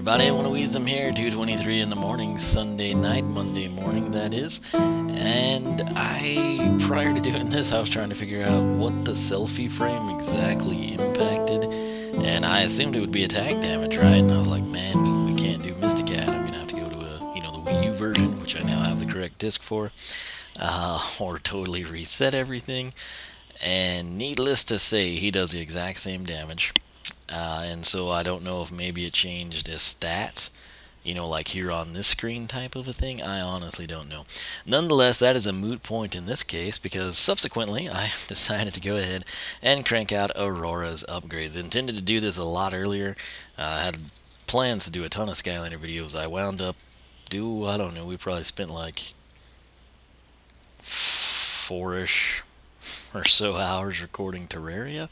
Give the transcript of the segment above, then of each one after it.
everybody, I want to Wiisdom here, 2:23 in the morning, Sunday night, Monday morning that is. And prior to doing this, I was trying to figure out what the selfie frame exactly impacted. And I assumed it would be attack damage, right? And I was like, man, we can't do Mysticat. I'm gonna have to go to the Wii U version, which I now have the correct disc for, or totally reset everything. And needless to say, he does the exact same damage. And so I don't know if maybe it changed his stats, like here on this screen type of a thing. I honestly don't know. Nonetheless, that is a moot point in this case because subsequently I decided to go ahead and crank out Aurora's upgrades. I intended to do this a lot earlier. I had plans to do a ton of Skylander videos. I wound up I don't know, we probably spent like 4-ish or so hours recording Terraria.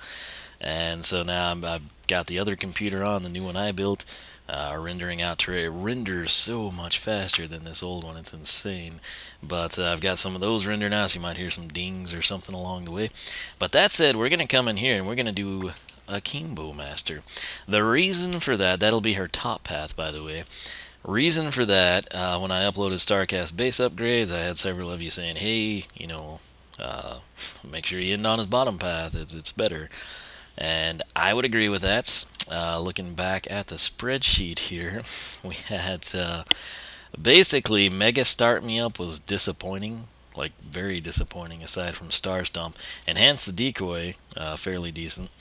And so now I've got the other computer on, the new one I built, rendering out Terraria. It renders so much faster than this old one, it's insane. But I've got some of those rendered now, so you might hear some dings or something along the way. But that said, we're going to come in here and we're going to do Akimbo Master. The reason for that'll be her top path, by the way. Reason for that, when I uploaded StarCast base upgrades, I had several of you saying, hey, make sure you end on his bottom path, it's better. And I would agree with that. Looking back at the spreadsheet here, we had basically Mega Start Me Up was disappointing, like very disappointing aside from Star Stomp. Enhance the Decoy, fairly decent.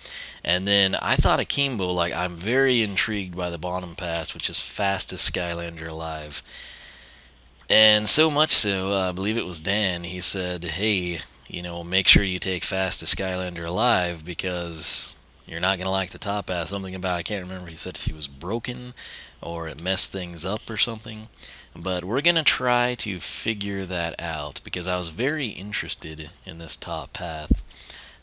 And then I thought Akimbo, I'm very intrigued by the bottom pass, which is fastest Skylander alive. And so much so, I believe it was Dan, he said, hey, make sure you take fastest Skylander alive because you're not going to like the top path. Something about, I can't remember, he said she was broken or it messed things up or something. But we're going to try to figure that out because I was very interested in this top path.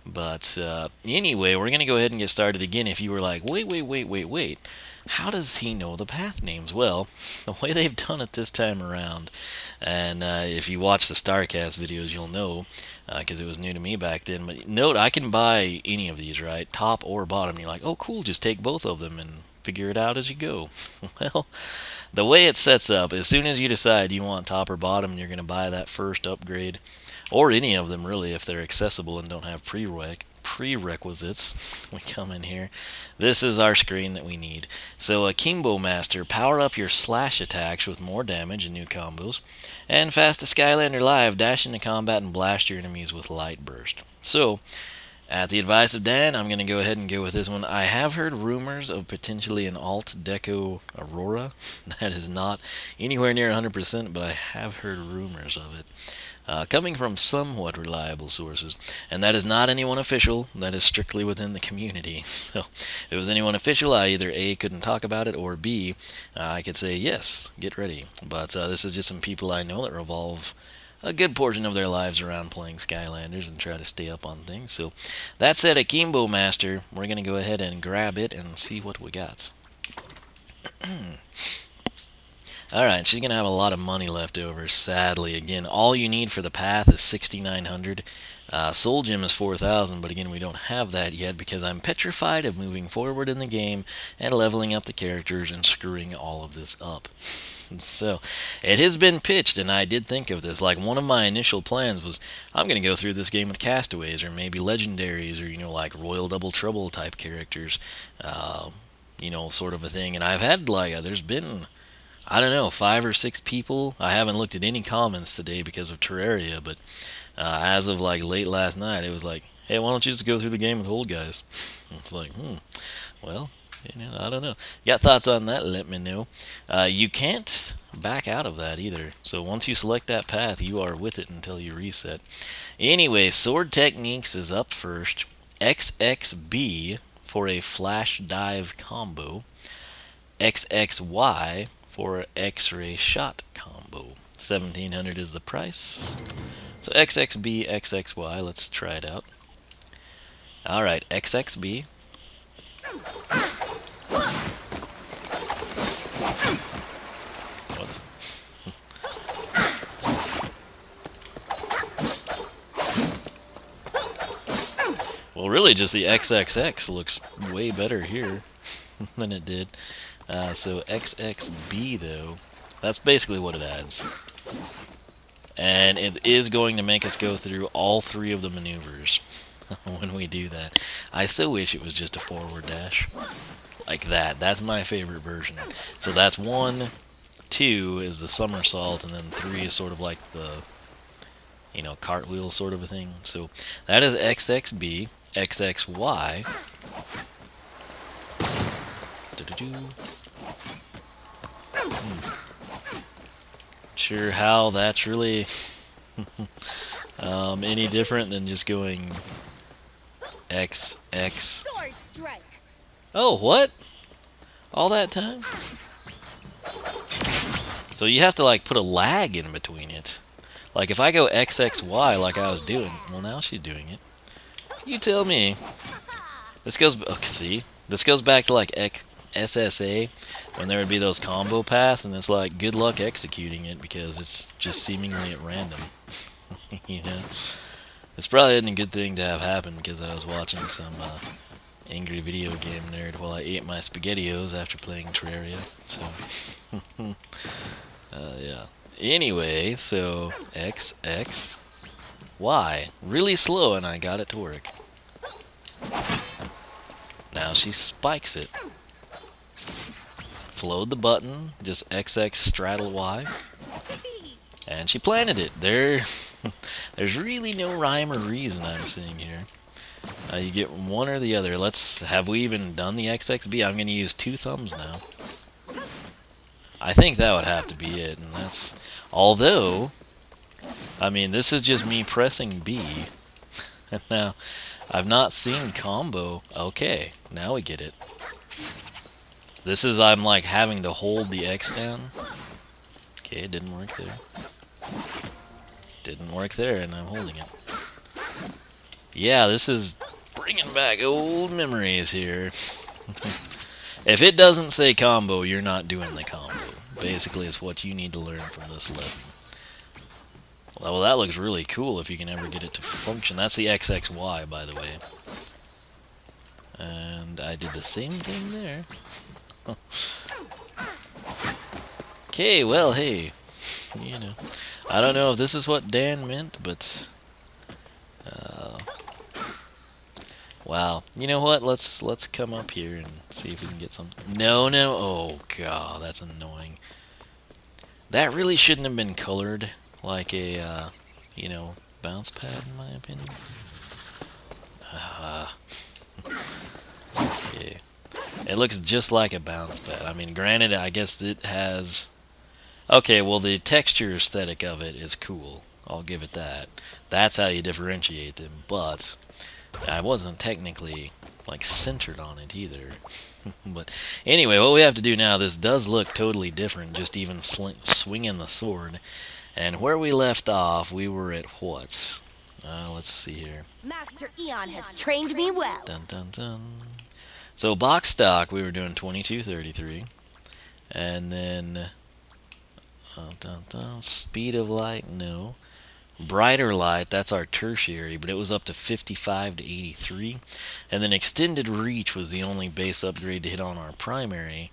But anyway, we're going to go ahead and get started again. If you were like, wait, how does he know the path names? Well, the way they've done it this time around, and if you watch the StarCast videos, you'll know, because it was new to me back then. But note, I can buy any of these, right? Top or bottom. And you're like, oh, cool, just take both of them and figure it out as you go. Well, the way it sets up, as soon as you decide you want top or bottom, you're going to buy that first upgrade, or any of them, really, if they're accessible and don't have prerequisites. We come in here. This is our screen that we need. So Akimbo Master, power up your slash attacks with more damage and new combos. And fastest Skylander live, dash into combat and blast your enemies with light burst. So, at the advice of Dan, I'm going to go ahead and go with this one. I have heard rumors of potentially an alt deco Aurora. That is not anywhere near 100%, but I have heard rumors of it. Coming from somewhat reliable sources. And that is not anyone official, that is strictly within the community. So if it was anyone official, I either A, couldn't talk about it, or B, I could say, yes, get ready. But this is just some people I know that revolve a good portion of their lives around playing Skylanders and try to stay up on things. So that said, Akimbo Master, we're going to go ahead and grab it and see what we got. Alright, she's going to have a lot of money left over, sadly. Again, all you need for the path is 6,900. Soul Gem is 4,000, but again, we don't have that yet because I'm petrified of moving forward in the game and leveling up the characters and screwing all of this up. So, it has been pitched, and I did think of this. One of my initial plans was, I'm going to go through this game with castaways, or maybe legendaries, or, Royal Double Trouble type characters, sort of a thing. And I've had, there's been, I don't know, 5 or 6 people. I haven't looked at any comments today because of Terraria, but as of late last night, it was like, hey, why don't you just go through the game with old guys? It's like, well, I don't know. Got thoughts on that? Let me know. You can't back out of that either. So once you select that path, you are with it until you reset. Anyway, Sword Techniques is up first. XXB for a flash dive combo. XXY for X-ray shot combo. 1,700 is the price. So XXB, XXY, let's try it out. Alright, XXB. What? Well, really just the XXX looks way better here than it did. So XXB, though, that's basically what it adds. And it is going to make us go through all 3 of the maneuvers when we do that. I so wish it was just a forward dash. Like that. That's my favorite version. So that's 1, 2 is the somersault, and then 3 is sort of like the, you know, cartwheel sort of a thing. So that is XXB, XXY. Sure how that's really any different than just going XX. Oh, what? All that time? So you have to like put a lag in between it. Like if I go XXY like I was doing, well now she's doing it. You tell me. This goes, okay, see? This goes back to like SSA, when there would be those combo paths, and it's like, good luck executing it, because it's just seemingly at random. You know? It's probably isn't a good thing to have happen, because I was watching some angry video game nerd while I ate my SpaghettiOs after playing Terraria, so... yeah. Anyway, so, XX, Y. Really slow, and I got it to work. Now she spikes it. Float the button, just XX straddle Y, and she planted it. There's really no rhyme or reason I'm seeing here. You get one or the other. Have we even done the XXB? I'm going to use 2 thumbs now. I think that would have to be it, and that's... Although, I mean, this is just me pressing B. And now, I've not seen combo. Okay, now we get it. This is, I'm like having to hold the X down. Okay, it didn't work there. Didn't work there, and I'm holding it. Yeah, this is bringing back old memories here. If it doesn't say combo, you're not doing the combo. Basically, it's what you need to learn from this lesson. Well, that looks really cool if you can ever get it to function. That's the XXY, by the way. And I did the same thing there. Okay, well, hey, you know, I don't know if this is what Dan meant, but wow. You know what? Let's come up here and see if we can get some. No. Oh god, that's annoying. That really shouldn't have been colored like a you know, bounce pad, in my opinion. Okay. It looks just like a bounce pad. I mean, granted, I guess it has... Okay, well, the texture aesthetic of it is cool. I'll give it that. That's how you differentiate them, but I wasn't technically, like, centered on it either. But anyway, what we have to do now, this does look totally different, just even swinging the sword. And where we left off, we were at what? Let's see here. Master Eon has trained me well. Dun dun dun. So box stock, we were doing 2233, and then speed of light, no. Brighter light, that's our tertiary, but it was up to 55 to 83, and then extended reach was the only base upgrade to hit on our primary,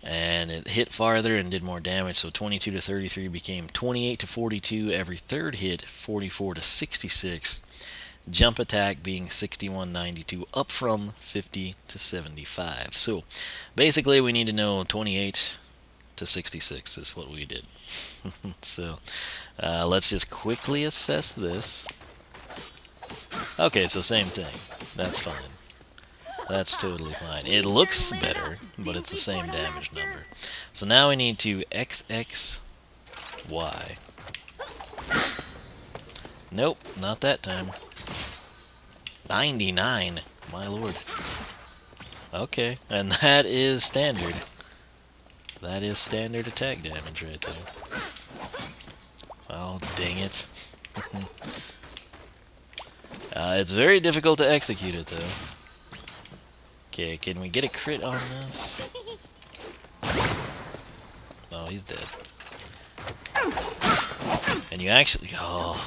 and it hit farther and did more damage. So 22 to 33 became 28 to 42 every third hit, 44 to 66. Jump attack being 61.92, up from 50 to 75. So basically we need to know 28 to 66 is what we did. So let's just quickly assess this. Okay, so same thing. That's fine. That's totally fine. It looks better, but it's the same damage number. So now we need to XXY. Nope, not that time. 99, my lord. Okay, and that is standard. That is standard attack damage right there. Oh, dang it. It's very difficult to execute it, though. Okay, can we get a crit on this? Oh, he's dead. And you actually... Oh...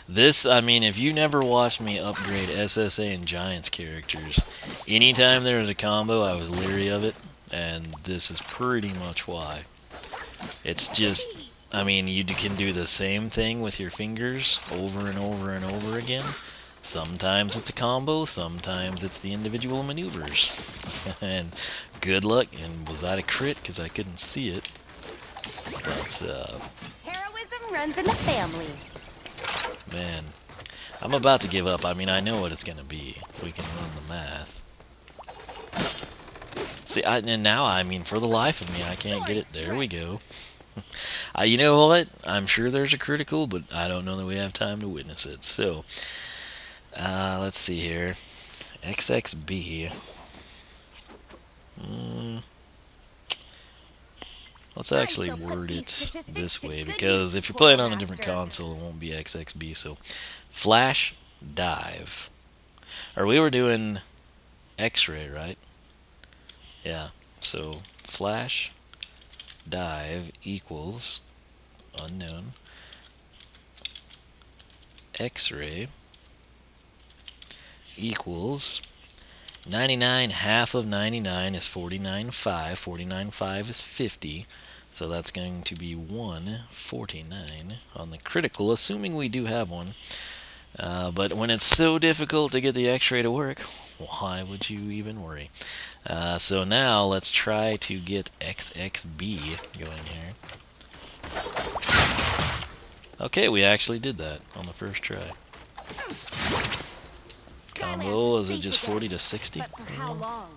This, I mean, if you never watched me upgrade SSA and Giants characters, anytime there was a combo, I was leery of it. and this is pretty much why. It's just, I mean, you can do the same thing with your fingers over and over and over again. Sometimes it's a combo, sometimes it's the individual maneuvers. And good luck, and was that a crit? Because I couldn't see it. But, Heroism runs in the family. man, I'm about to give up. I mean, I know what it's going to be. We can run the math. See, and now, I mean, for the life of me, I can't get it. There we go. You know what? I'm sure there's a critical, but I don't know that we have time to witness it. So, let's see here. XXB. Let's actually word it this way, because if you're playing on a different console, it won't be XXB. So, Flash Dive. Or we were doing X-Ray, right? Yeah. So, Flash Dive equals unknown X-Ray equals 99. Half of 99 is 49.5. 49.5 is 50. So that's going to be 149 on the critical, assuming we do have one. But when it's so difficult to get the X-ray to work, why would you even worry? So now let's try to get XXB going here. Okay, we actually did that on the first try. Combo, is it just 40 to 60? But for how long?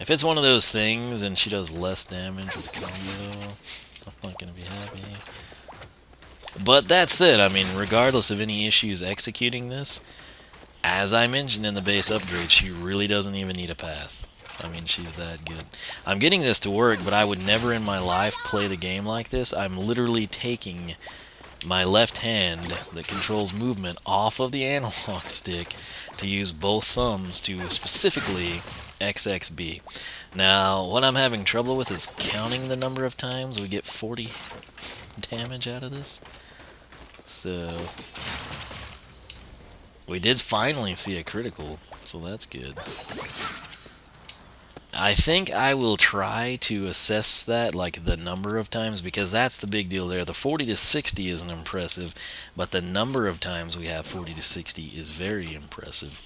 If it's one of those things and she does less damage with combo, I'm not going to be happy. But that's it. I mean, regardless of any issues executing this, as I mentioned in the base upgrade, she really doesn't even need a path. I mean, she's that good. I'm getting this to work, but I would never in my life play the game like this. I'm literally taking my left hand that controls movement off of the analog stick to use both thumbs to specifically XXB. Now, what I'm having trouble with is counting the number of times we get 40 damage out of this. So, we did finally see a critical, so that's good. I think I will try to assess that, like the number of times, because that's the big deal there. The 40 to 60 isn't impressive, but the number of times we have 40 to 60 is very impressive.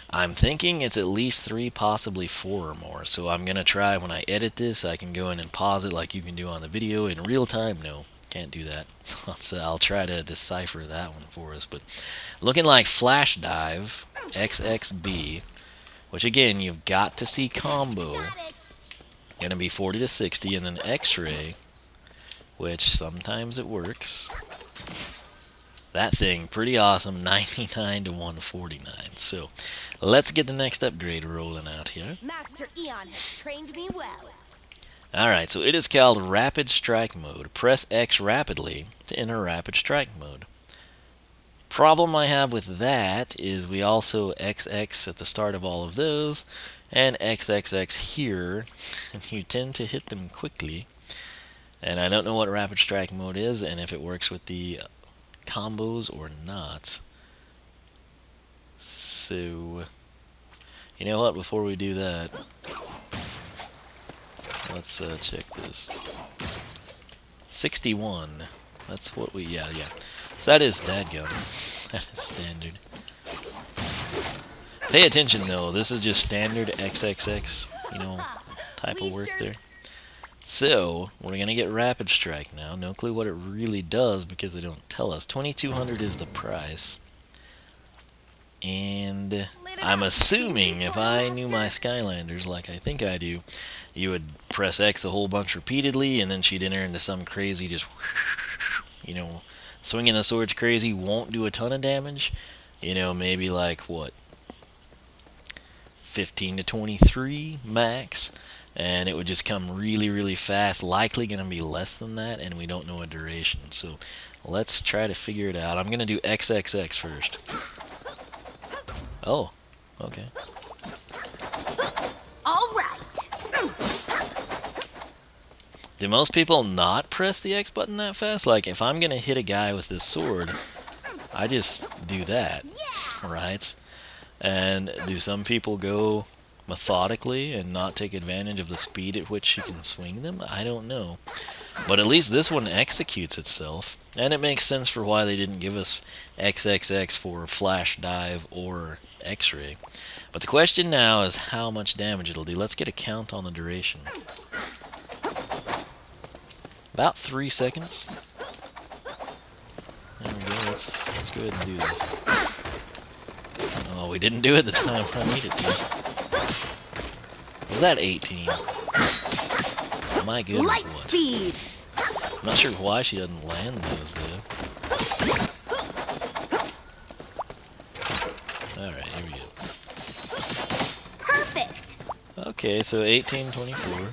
I'm thinking it's at least 3, possibly 4 or more. So I'm going to try, when I edit this, I can go in and pause it like you can do on the video in real time. No, can't do that. So I'll try to decipher that one for us. But looking like Flash Dive, XXB, which again, you've got to see combo, going to be 40 to 60, and then X-Ray, which sometimes it works. That thing, pretty awesome, 99 to 149. So, let's get the next upgrade rolling out here. Master Eon has trained me well. Alright, so it is called Rapid Strike Mode. Press X rapidly to enter Rapid Strike Mode. Problem I have with that is we also XX at the start of all of those, and XXX here, and you tend to hit them quickly. And I don't know what Rapid Strike Mode is, and if it works with the combos or not. So, you know what, before we do that, let's check this. 61, that's what we, yeah. So that is dadgum. That is standard. Pay attention though, this is just standard XXX, you know, type of work there. So, we're going to get Rapid Strike now. No clue what it really does because they don't tell us. 2,200 is the price. And I'm assuming if I knew my Skylanders like I think I do, you would press X a whole bunch repeatedly and then she'd enter into some crazy just, you know, swinging the swords crazy, won't do a ton of damage. You know, maybe like, what, 15 to 23 max. And it would just come really, really fast. Likely going to be less than that, and we don't know a duration. So let's try to figure it out. I'm going to do XXX first. Oh, okay. All right. Do most people not press the X button that fast? Like, if I'm going to hit a guy with this sword, I just do that, right? And do some people go methodically and not take advantage of the speed at which she can swing them? I don't know. But at least this one executes itself, and it makes sense for why they didn't give us XXX for Flash Dive or X-Ray. But the question now is how much damage it'll do. Let's get a count on the duration. About 3 seconds. There we go, let's go ahead and do this. Oh, we didn't do it the time I needed to. Was that 18? Am I good Light or what? speed. I'm not sure why she doesn't land those, though. Alright, here we go. Perfect. Okay, so 1824.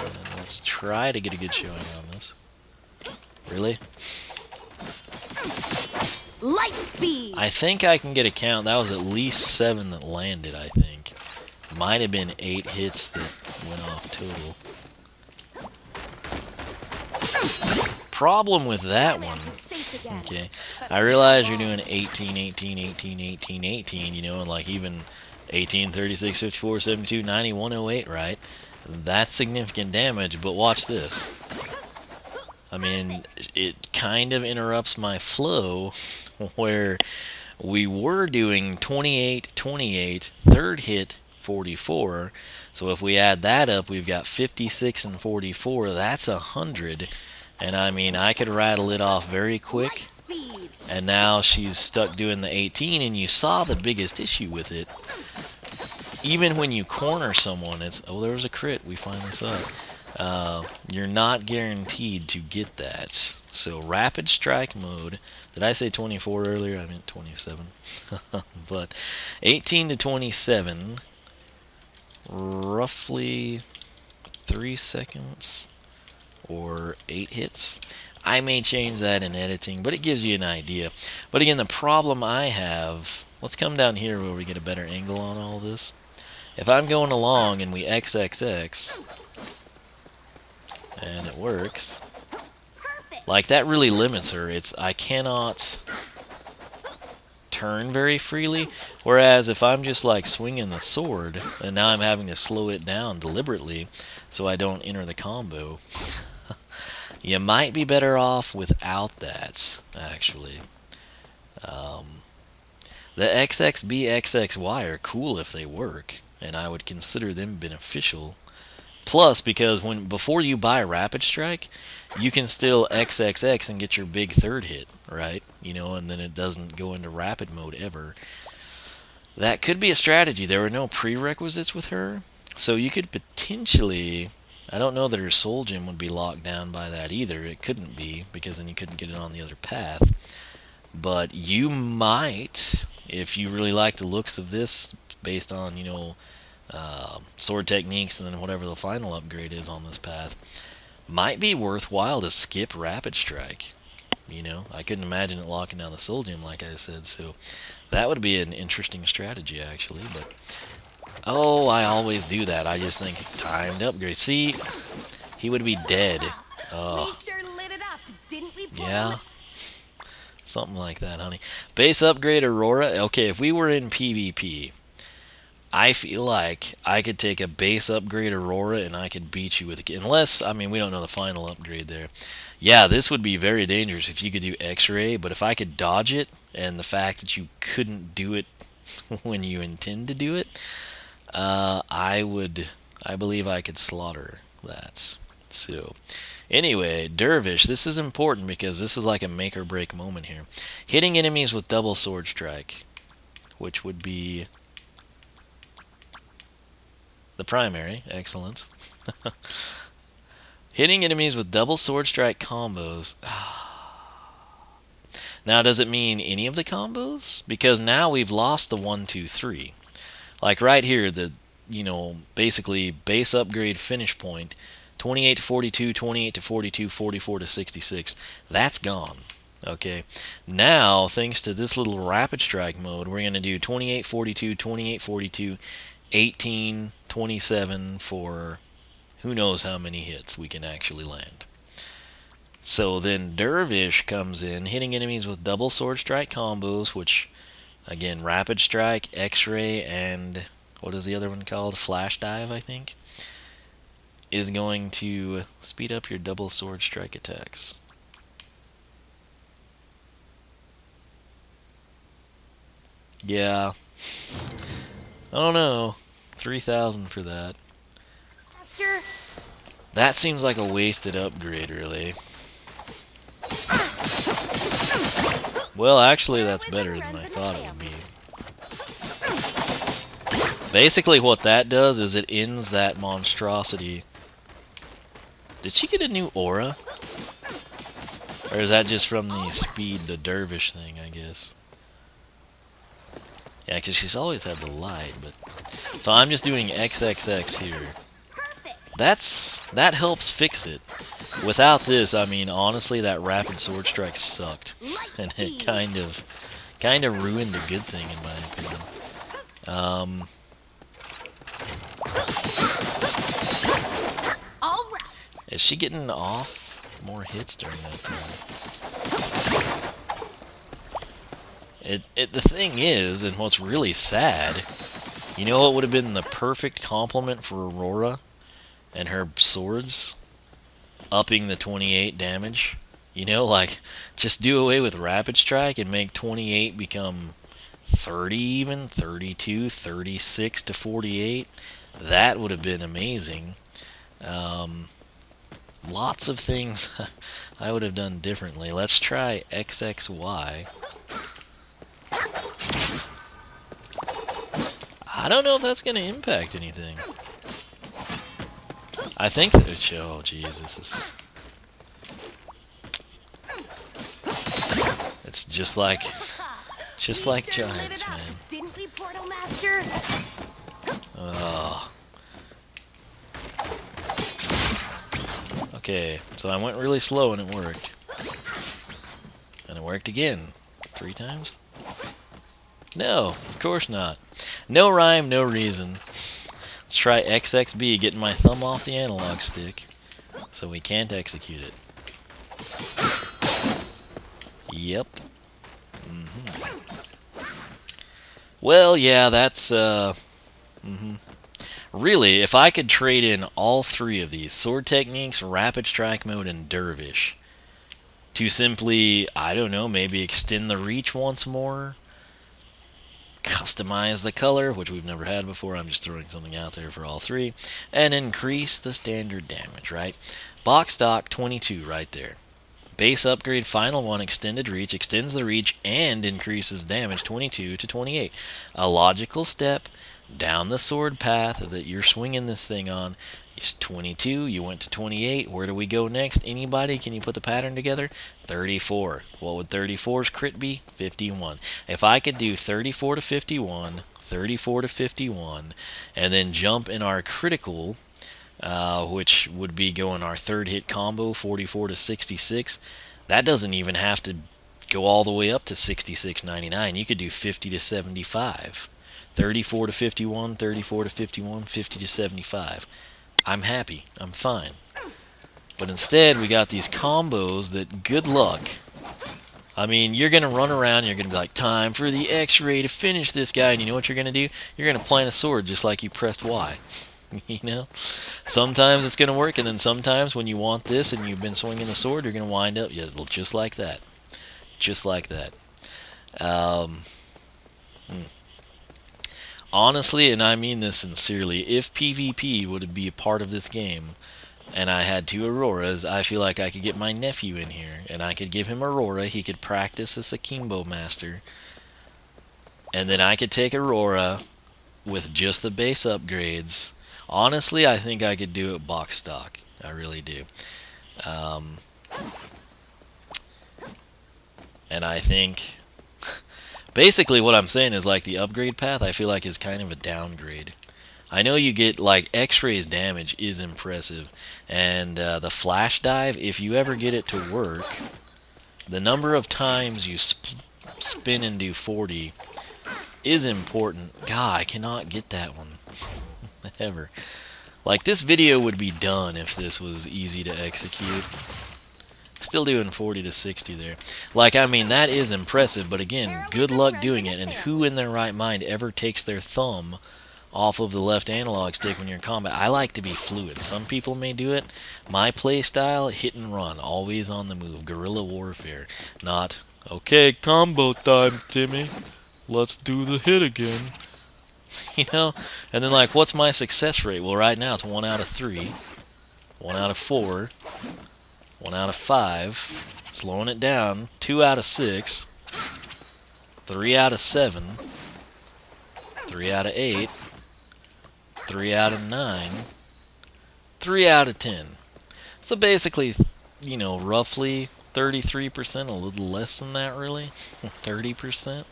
And let's try to get a good showing on this. Really? Light speed. I think I can get a count. That was at least 7 that landed, I think. Might have been 8 hits that went off total. Problem with that one, okay, I realize you're doing 18, 18, 18, 18, 18, you know, and like even 18, 36, 54, 72, 90, 108, right? That's significant damage, but watch this. I mean, it kind of interrupts my flow where we were doing 28, 28, third hit 44. So if we add that up, we've got 56 and 44. That's 100. And I mean, I could rattle it off very quick. And now she's stuck doing the 18, and you saw the biggest issue with it. Even when you corner someone, it's, oh, there was a crit, we finally saw it. You're not guaranteed to get that. So rapid strike mode, did I say 24 earlier? I meant 27. But 18 to 27, roughly 3 seconds or 8 hits. I may change that in editing, but it gives you an idea. But again, the problem I have, let's come down here where we get a better angle on all this. If I'm going along and we XXX, and it works, like that really limits her. I cannot turn very freely, whereas if I'm just like swinging the sword, and now I'm having to slow it down deliberately so I don't enter the combo, you might be better off without that, actually. The XXB, XXY are cool if they work, and I would consider them beneficial. Plus, because before you buy Rapid Strike, you can still XXX and get your big third hit, right? You know, and then it doesn't go into rapid mode ever. That could be a strategy. There were no prerequisites with her, so you could potentially, I don't know that her soul gem would be locked down by that either. It couldn't be, because then you couldn't get it on the other path. But you might, if you really like the looks of this, based on, you know, sword techniques and then whatever the final upgrade is on this path, might be worthwhile to skip Rapid Strike. You know, I couldn't imagine it locking down the soul gem, like I said, so that would be an interesting strategy, actually. But oh, I always do that. I just think timed upgrade. See, he would be dead. We sure lit it up, didn't we, boy? Yeah, something like that, honey. Base upgrade Aurora. Okay, if we were in PvP, I feel like I could take a base upgrade Aurora and I could beat you with it. Unless, I mean, we don't know the final upgrade there. Yeah, this would be very dangerous if you could do X-Ray, but if I could dodge it, and the fact that you couldn't do it when you intend to do it, I believe I could slaughter that. So, anyway, Dervish, this is important because this is like a make or break moment here. Hitting enemies with double sword strike, which would be the primary, excellent. Hitting enemies with double sword strike combos. Now, does it mean any of the combos? Because now we've lost the 1, 2, 3. Like right here, the, you know, basically base upgrade finish point, 28 to 42, 28 to 42, 44 to 66. That's gone. Okay. Now, thanks to this little rapid strike mode, we're going to do 28, 42, 28, 42, 18, 27 for who knows how many hits we can actually land. So then Dervish comes in, hitting enemies with double sword strike combos, which, again, rapid strike, X-ray, and what is the other one called? Flash dive, I think, is going to speed up your double sword strike attacks. Yeah. I don't know. 3,000 for that. Faster. That seems like a wasted upgrade, really. Well, actually, that's better than I thought it would be. Basically, what that does is it ends that monstrosity. Did she get a new aura? Or is that just from the speed, the dervish thing, I guess? Yeah, because she's always had the light, but... So I'm just doing XXX here. That helps fix it. Without this, I mean, honestly, that rapid sword strike sucked. And it kind of ruined a good thing, in my opinion. Is she getting off more hits during that time? The thing is, and what's really sad, you know what would have been the perfect complement for Aurora and her swords? Upping the 28 damage. You know, like, just do away with Rapid Strike and make 28 become 30 even, 32, 36 to 48. That would have been amazing. Lots of things I would have done differently. Let's try XXY. I don't know if that's going to impact anything. I think that oh jeez, this is... It's just like Giants, man. Didn't we, Portal Master? Oh. Okay, so I went really slow and it worked. And it worked again. 3 times? No, of course not. No rhyme, no reason. Let's try XXB, getting my thumb off the analog stick, so we can't execute it. Yep. Well, yeah, that's, Really, if I could trade in all 3 of these, Sword Techniques, Rapid Strike Mode, and Dervish, to simply, I don't know, maybe extend the reach once more, customize the color, which we've never had before, I'm just throwing something out there for all 3, and increase the standard damage, right? Box stock 22 right there. Base upgrade, final one, extended reach, extends the reach and increases damage 22 to 28. A logical step down the sword path that you're swinging this thing on. It's 22, you went to 28. Where do we go next? Anybody? Can you put the pattern together? 34. What would 34's crit be? 51. If I could do 34 to 51, 34 to 51, and then jump in our critical, which would be going our 3rd hit combo, 44 to 66, that doesn't even have to go all the way up to 66.99. You could do 50 to 75. 34 to 51, 34 to 51, 50 to 75. I'm happy. I'm fine. But instead, we got these combos that, good luck. I mean, you're going to run around, you're going to be like, time for the X-ray to finish this guy, and you know what you're going to do? You're going to plant a sword just like you pressed Y. You know? Sometimes it's going to work, and then sometimes when you want this and you've been swinging the sword, you're going to wind up just like that. Just like that. Honestly, and I mean this sincerely, if PvP would be a part of this game, and I had 2 Auroras, I feel like I could get my nephew in here, and I could give him Aurora, he could practice this Akimbo Master, and then I could take Aurora with just the base upgrades. Honestly, I think I could do it box stock. I really do. And I think... Basically, what I'm saying is, like, the upgrade path, I feel like is kind of a downgrade. I know you get, like, X-Ray's damage is impressive, and the flash dive, if you ever get it to work, the number of times you spin and do 40 is important. God, I cannot get that one. Ever. Like, this video would be done if this was easy to execute. Still doing 40 to 60 there. Like, I mean, that is impressive, but again, good luck doing it, and who in their right mind ever takes their thumb off of the left analog stick when you're in combat. I like to be fluid. Some people may do it. My play style, hit and run, always on the move, guerrilla warfare, not, okay, combo time, Timmy, let's do the hit again. You know? And then, like, what's my success rate? Well, right now it's 1 out of 3, 1 out of 4, 1 out of 5, slowing it down, 2 out of 6, 3 out of 7, 3 out of 8, 3 out of 9, 3 out of 10. So basically, you know, roughly 33%, a little less than that, really, 30%.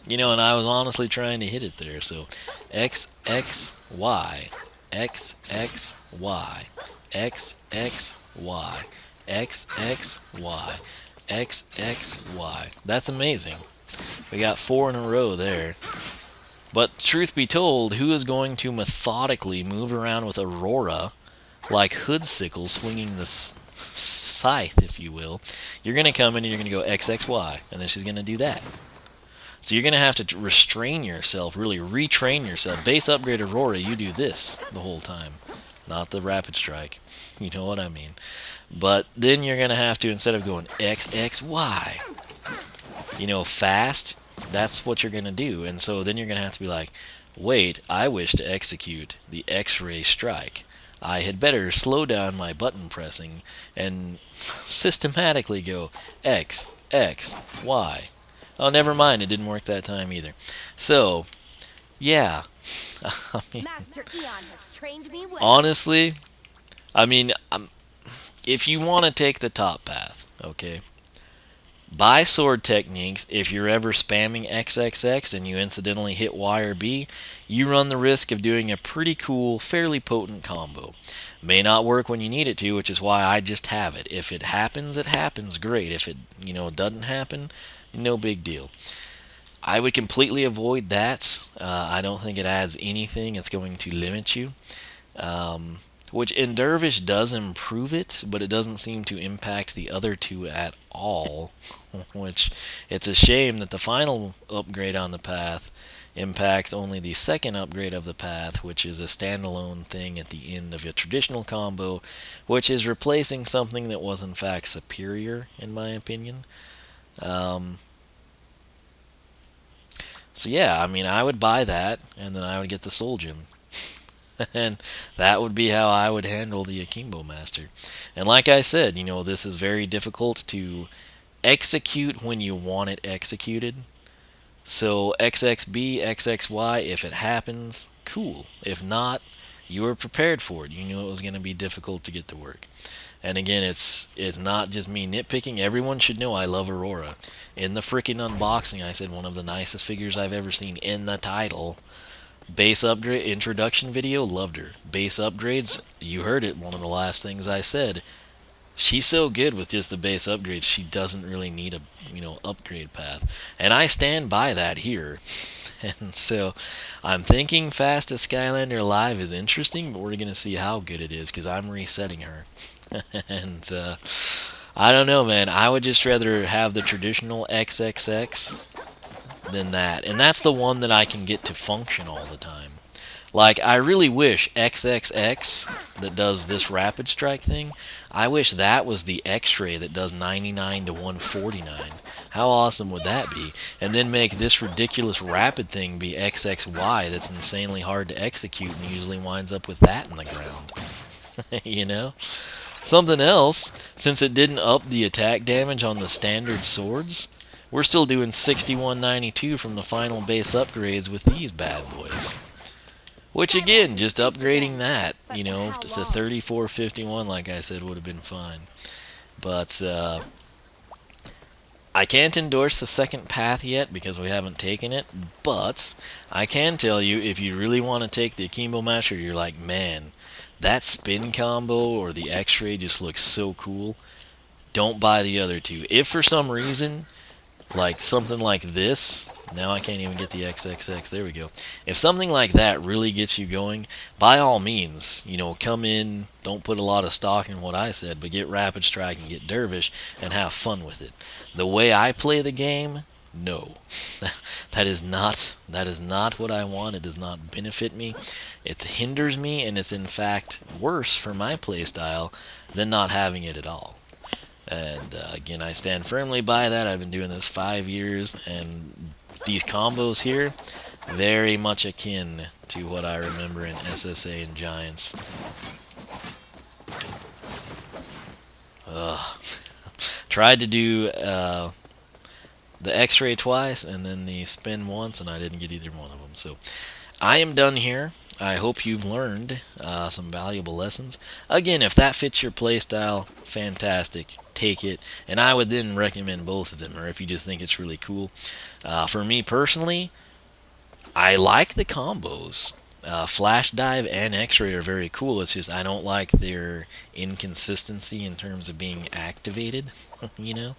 You know, and I was honestly trying to hit it there. So X, X, Y, X, X, Y, X, X, Y, X, X, Y, X, X, Y. That's amazing. We got 4 in a row there. But truth be told, who is going to methodically move around with Aurora like Hoodsickle swinging the scythe, if you will? You're going to come in and you're going to go X, X, Y, and then she's going to do that. So you're going to have to restrain yourself, really retrain yourself. Base upgrade Aurora, you do this the whole time, not the rapid strike. You know what I mean. But then you're going to have to, instead of going X, X, Y, you know, fast, that's what you're going to do. And so then you're going to have to be like, wait, I wish to execute the X-ray strike. I had better slow down my button pressing and systematically go X, X, Y. Oh, never mind, it didn't work that time either. So, yeah. I mean, Master Eon has trained me well. honestly, I mean, if you want to take the top path, okay, buy sword techniques. If you're ever spamming XXX and you incidentally hit Y or B, you run the risk of doing a pretty cool, fairly potent combo. May not work when you need it to, which is why I just have it. If it happens, great. If it, you know, doesn't happen, no big deal. I would completely avoid that. I don't think it adds anything. It's going to limit you. Which in Dervish does improve it, but it doesn't seem to impact the other two at all. Which, it's a shame that the final upgrade on the path impacts only the second upgrade of the path, which is a standalone thing at the end of a traditional combo, which is replacing something that was in fact superior, in my opinion. So yeah, I mean, I would buy that, and then I would get the Soul Gem. And that would be how I would handle the Akimbo Master. And like I said, you know, this is very difficult to execute when you want it executed. So XXB, XXY, if it happens, cool. If not, you were prepared for it. You knew it was going to be difficult to get to work. And again, it's not just me nitpicking. Everyone should know I love Aurora. In the freaking unboxing, I said one of the nicest figures I've ever seen in the title. Base upgrade introduction video, loved her. Base upgrades, you heard it, one of the last things I said. She's so good with just the base upgrades, she doesn't really need a, you know, upgrade path. And I stand by that here. And so I'm thinking Fastest Skylander Live is interesting, but we're going to see how good it is because I'm resetting her. And I don't know, man. I would just rather have the traditional XXX than that. And that's the one that I can get to function all the time. Like, I really wish XXX, that does this rapid strike thing, I wish that was the X-ray that does 99 to 149. How awesome would that be? And then make this ridiculous rapid thing be XXY that's insanely hard to execute and usually winds up with that in the ground. You know? Something else, since it didn't up the attack damage on the standard swords, we're still doing 6192 from the final base upgrades with these bad boys. Which again, just upgrading that, you know, to 3451, like I said, would have been fine. But I can't endorse the second path yet because we haven't taken it, but I can tell you, if you really want to take the Akimbo Master, you're like, man, that spin combo or the X-ray just looks so cool, don't buy the other two. If for some reason, like something like this, now I can't even get the XXX, there we go. If something like that really gets you going, by all means, you know, come in, don't put a lot of stock in what I said, but get Rapid Strike and get Dervish and have fun with it. The way I play the game, No. That is not what I want. It does not benefit me. It hinders me, and it's in fact worse for my playstyle than not having it at all. And again, I stand firmly by that. I've been doing this 5 years, and these combos here, very much akin to what I remember in SSA and Giants. Tried to do the X-ray twice and then the spin once, and I didn't get either one of them. So I am done here. I hope you've learned some valuable lessons. Again, if that fits your playstyle, fantastic, take it. And I would then recommend both of them, or if you just think it's really cool. For me personally, I like the combos. Flash Dive and X-Ray are very cool. It's just I don't like their inconsistency in terms of being activated, you know?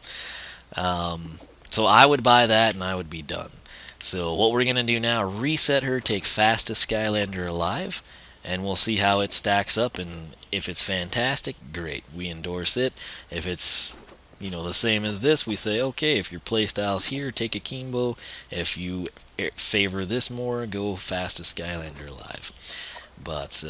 So I would buy that and I would be done. So what we're going to do now, reset her, take fastest Skylander alive, and we'll see how it stacks up. And if it's fantastic, great, we endorse it. If it's, you know, the same as this, we say, okay, if your playstyle's here, take Akimbo. If you favor this more, go fastest Skylander alive. But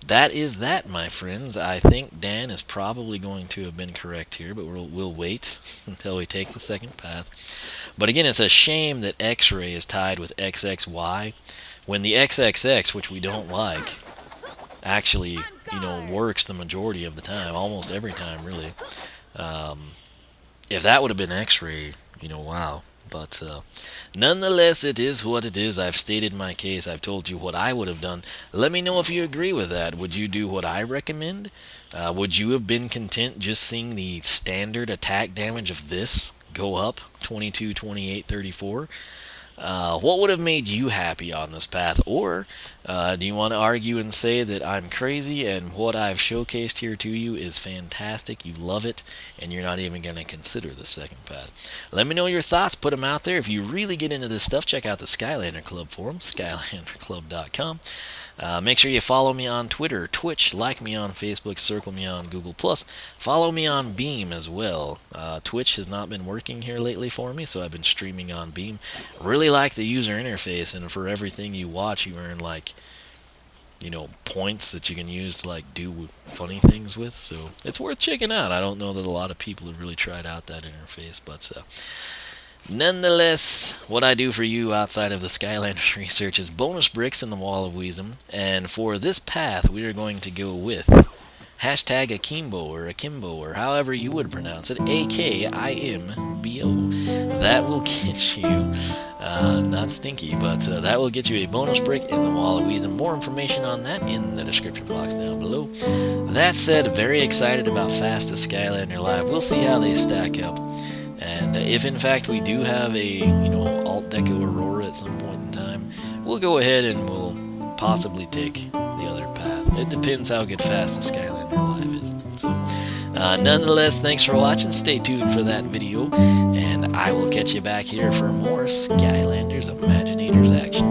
that is that, my friends. I think Dan is probably going to have been correct here, but we'll wait until we take the second path. But again, it's a shame that X-Ray is tied with XXY, when the XXX, which we don't like, actually, you know, works the majority of the time, almost every time, really. If that would have been X-Ray, you know, wow. But nonetheless, it is what it is. I've stated my case. I've told you what I would have done. Let me know if you agree with that. Would you do what I recommend? Would you have been content just seeing the standard attack damage of this go up 22, 28, 34? What would have made you happy on this path? Or do you want to argue and say that I'm crazy and what I've showcased here to you is fantastic, you love it, and you're not even going to consider the second path? Let me know your thoughts. Put them out there. If you really get into this stuff, check out the Skylander Club forum, skylanderclub.com. Make sure you follow me on Twitter, Twitch, like me on Facebook, circle me on Google+. Follow me on Beam as well. Twitch has not been working here lately for me, so I've been streaming on Beam. Really like the user interface, and for everything you watch, you earn, like, you know, points that you can use to, like, do funny things with. So it's worth checking out. I don't know that a lot of people have really tried out that interface, but nonetheless, what I do for you outside of the Skylanders research is bonus bricks in the Wall of Wiisdom, and for this path we are going to go with hashtag Akimbo or however you would pronounce it, AKIMBO. That will get you, not stinky, but that will get you a bonus brick in the Wall of Wiisdom. More information on that in the description box down below. That said, very excited about fastest Skylander Live. We'll see how they stack up. And if in fact we do have a, you know, alt deco Aurora at some point in time, we'll go ahead and we'll possibly take the other path. It depends how good fast the Skylander Live is. So, nonetheless, thanks for watching. Stay tuned for that video, and I will catch you back here for more Skylanders Imaginators action.